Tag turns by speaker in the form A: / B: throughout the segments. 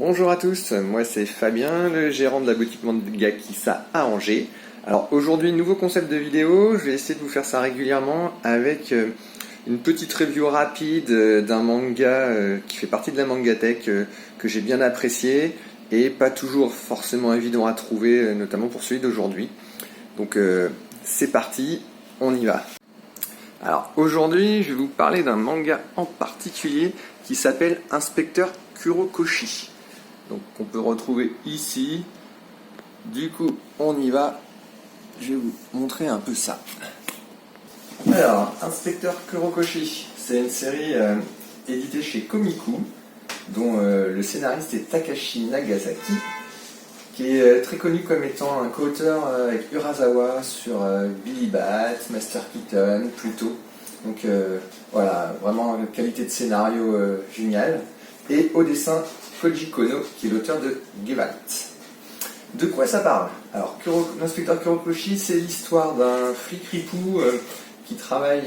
A: Bonjour à tous, moi c'est Fabien, le gérant de la boutique manga Kissa à Angers. Alors aujourd'hui, nouveau concept de vidéo, je vais essayer de vous faire ça régulièrement avec une petite review rapide d'un manga qui fait partie de la Mangatech que j'ai bien apprécié et pas toujours forcément évident à trouver, notamment pour celui d'aujourd'hui. Donc c'est parti, on y va. Alors aujourd'hui, je vais vous parler d'un manga en particulier qui s'appelle Inspecteur Kurokoshi. Donc on peut retrouver ici. Du coup, on y va. Je vais vous montrer un peu ça. Alors, Inspecteur Kurokoshi, c'est une série éditée chez Komiku, dont le scénariste est Takashi Nagasaki, qui est très connu comme étant un co-auteur avec Urasawa sur Billy Bat, Master Keaton, Pluto. Donc voilà, vraiment une qualité de scénario géniale. Et au dessin, Koji Kono, qui est l'auteur de Gewalt. De quoi ça parle? Alors, l'inspecteur Kurokoshi, c'est l'histoire d'un flic ripou qui travaille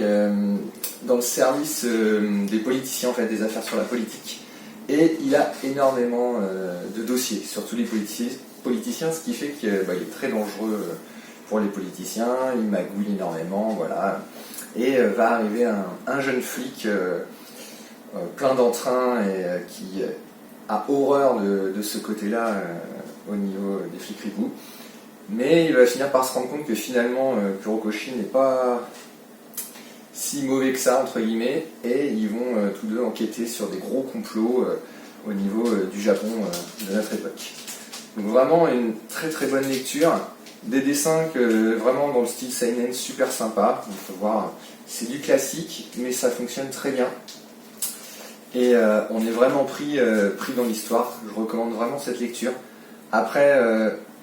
A: dans le service des politiciens, en fait, des affaires sur la politique. Et il a énormément de dossiers sur tous les politiciens, ce qui fait qu'il est très dangereux pour les politiciens, il magouille énormément, voilà. Et va arriver un jeune flic plein d'entrain et qui a horreur de ce côté-là au niveau des flics ripoux. Mais il va finir par se rendre compte que finalement Kurokoshi n'est pas si mauvais que ça, entre guillemets, et ils vont tous deux enquêter sur des gros complots au niveau du Japon de notre époque. Donc vraiment une très très bonne lecture, des dessins vraiment dans le style seinen super sympa, il faut voir, c'est du classique mais ça fonctionne très bien. Et on est vraiment pris dans l'histoire. Je recommande vraiment cette lecture. Après,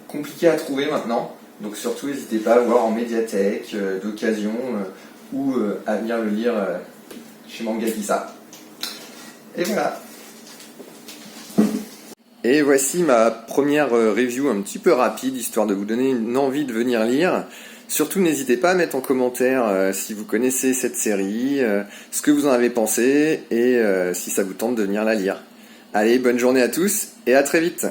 A: compliqué à trouver maintenant. Donc surtout, n'hésitez pas à voir en médiathèque, d'occasion, ou à venir le lire chez Manga Kissa. Et voilà. Et voici ma première review un petit peu rapide, histoire de vous donner une envie de venir lire. Surtout, n'hésitez pas à mettre en commentaire si vous connaissez cette série, ce que vous en avez pensé et si ça vous tente de venir la lire. Allez, bonne journée à tous et à très vite!